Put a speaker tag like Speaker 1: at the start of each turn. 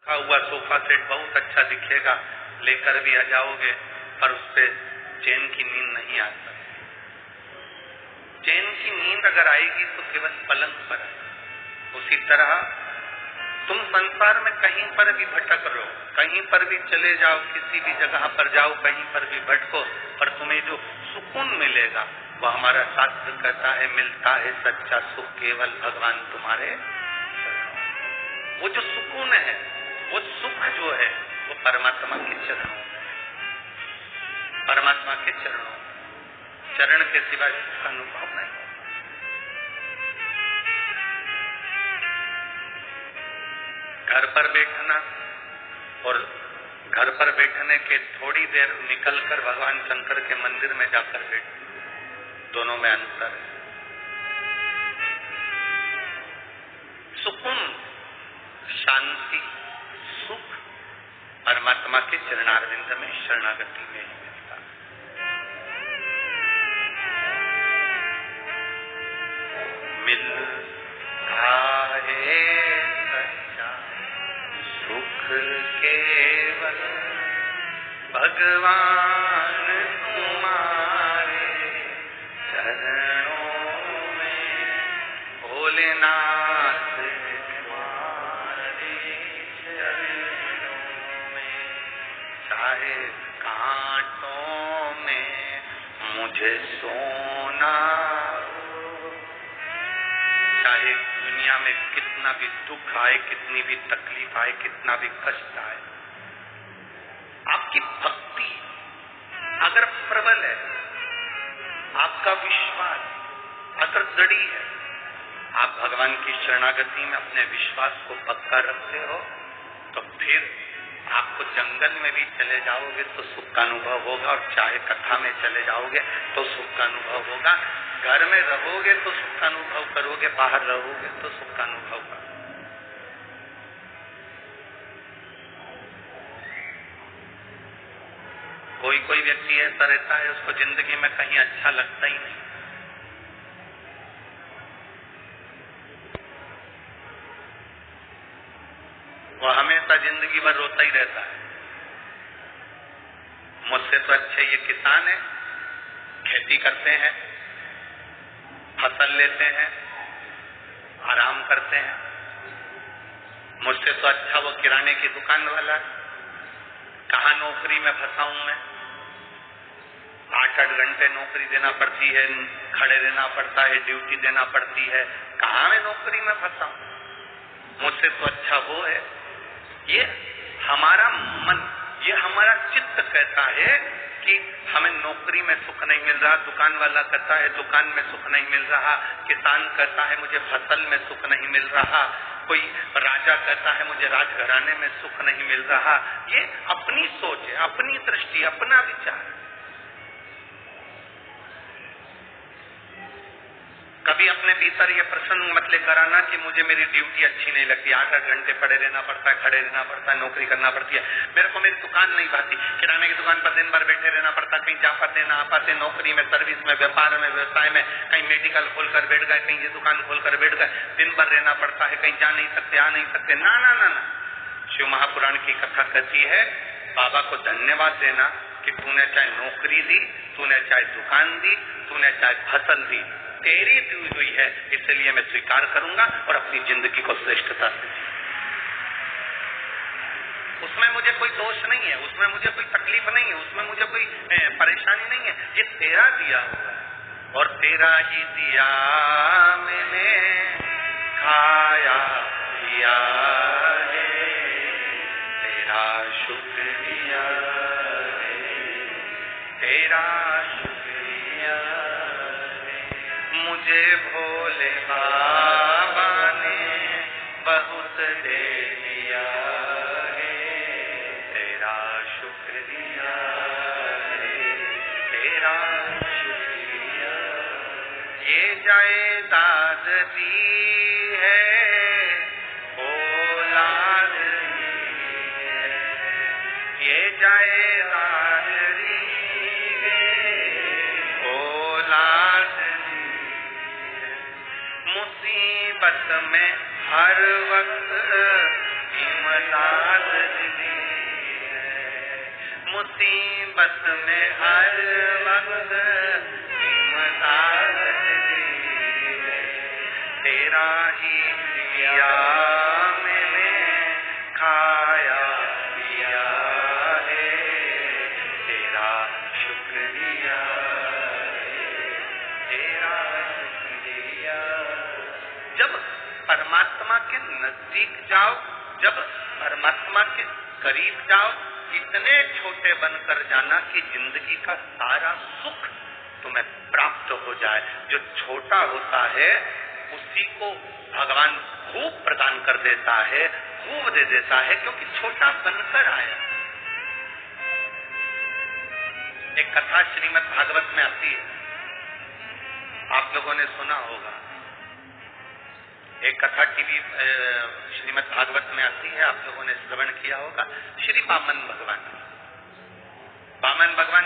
Speaker 1: रखा हुआ sofa set बहुत अच्छा दिखेगा, लेकर भी आ जाओगे पर उससे चैन की नींद नहीं आ सकती। चैन की नींद अगर आएगी तो केवल पलंग पर आएगी। उसी तरह तुम संसार में कहीं पर भी भटक रहो, कहीं पर भी चले जाओ, किसी भी जगह पर जाओ, कहीं पर भी भटको, पर तुम्हें जो सुकून मिलेगा वो हमारा शास्त्र कहता है मिलता है सच्चा सुख केवल भगवान तुम्हारे चरणों। वो जो सुकून है, वो सुख जो है वो परमात्मा के चरणों में, परमात्मा के चरणों, चरण के सिवाय सुख का अनुभव नहीं। घर पर बैठना और घर पर बैठने के थोड़ी देर निकलकर भगवान शंकर के मंदिर में जाकर बैठना, दोनों में अंतर है। सुकून, शांति, सुख परमात्मा के चरणारविंद में शरणागति में ही मिलता है। मिलता है सच्चा सुख केवल भगवान तुम्हारे चरणों में, भोलेनाथ तुम्हारे चरणों में। चाहे कांटों में मुझे सोना हो, चाहे दुनिया में कितना भी दुख आए, कितनी भी तकलीफ आए, कितना भी कष्ट आए, आपकी भक्ति अगर प्रबल है, आपका विश्वास अगर दृढ़ है, आप भगवान की शरणागति में अपने विश्वास को पक्का रखते हो, तो फिर आपको जंगल में भी चले जाओगे तो सुख का अनुभव होगा, और चाहे कथा में चले जाओगे तो सुख का अनुभव होगा। घर में रहोगे तो सुख का अनुभव करोगे, बाहर रहोगे तो सुख का अनुभव करोगे। कोई कोई व्यक्ति ऐसा रहता है उसको जिंदगी में कहीं अच्छा लगता ही नहीं, वो हमेशा जिंदगी भर रोता ही रहता है। मुझसे तो अच्छे ये किसान है, खेती करते हैं, फसल लेते हैं, आराम करते हैं। मुझसे तो अच्छा वो किराने की दुकान वाला है। कहाँ नौकरी में फंसा हूं मैं, 8-8 घंटे नौकरी देना पड़ती है, खड़े रहना पड़ता है, ड्यूटी देना पड़ती है, कहाँ मैं नौकरी में फंसा हूं। मुझसे तो अच्छा वो है। ये हमारा मन, ये हमारा चित्त कहता है कि हमें नौकरी में सुख नहीं मिल रहा, दुकान वाला कहता है दुकान में सुख नहीं मिल रहा, किसान कहता है मुझे फसल में सुख नहीं मिल रहा, कोई राजा कहता है मुझे राजघराने में सुख नहीं मिल रहा। ये अपनी सोच है, अपनी दृष्टि, अपना विचार। कभी अपने भीतर ये प्रश्न मत लेकर आना कि मुझे मेरी ड्यूटी अच्छी नहीं लगती, 8-8 घंटे पड़े रहना पड़ता है, खड़े रहना पड़ता है, नौकरी करना पड़ती है, मेरे को मेरी दुकान नहीं भाती, किराने की दुकान पर दिन भर बैठे रहना पड़ता, कहीं जा पाते ना आ पाते, नौकरी में, सर्विस में, व्यापार में, व्यवसाय में, कहीं मेडिकल खोलकर बैठ गए, कहीं ये दुकान खोलकर बैठ गए, दिन भर रहना पड़ता है, कहीं जा नहीं सकते, आ नहीं सकते। ना ना ना ना, शिव महापुराण की कथा कहती है बाबा को धन्यवाद देना कि तूने चाहे नौकरी दी, तूने चाहे दुकान दी, तूने चाहे फसल दी, तेरी दी हुई है, इसलिए मैं स्वीकार करूंगा और अपनी जिंदगी को श्रेष्ठता से। उसमें मुझे कोई दोष नहीं है, उसमें मुझे कोई तकलीफ नहीं है, उसमें मुझे कोई परेशानी नहीं है। ये तेरा दिया हुआ है और तेरा ही दिया मैंने खाया पिया है, तेरा शुक्रिया है, तेरा शुक्रिया है। मुझे भोले बाबा ने बहुत दे दिया है, तेरा शुक्रिया है, तेरा शुक्रिया। ये जायदाद दी है औलाद दी है, ये जायदाद दी है औलाद दी है। मुसीबत में हर वक्त हिम्मत साथ दी है, मुसीबत में हर वक्त साथ दी है, तेरा ही दिया मैंने खाया पिया है, तेरा शुक्रिया तेरा शुक्रिया। जब परमात्मा के नजदीक जाओ, जब परमात्मा के करीब जाओ, इतने छोटे बनकर जाना कि जिंदगी का सारा सुख तुम्हें प्राप्त हो जाए। जो छोटा होता है उसी को भगवान खूब प्रदान कर देता है, खूब दे देता है, क्योंकि छोटा बनकर आया। एक कथा श्रीमद् भागवत में आती है, आप लोगों ने सुना होगा। एक कथा टीवी श्रीमद् भागवत में आती है, आप लोगों ने श्रवण किया होगा। श्री वामन भगवान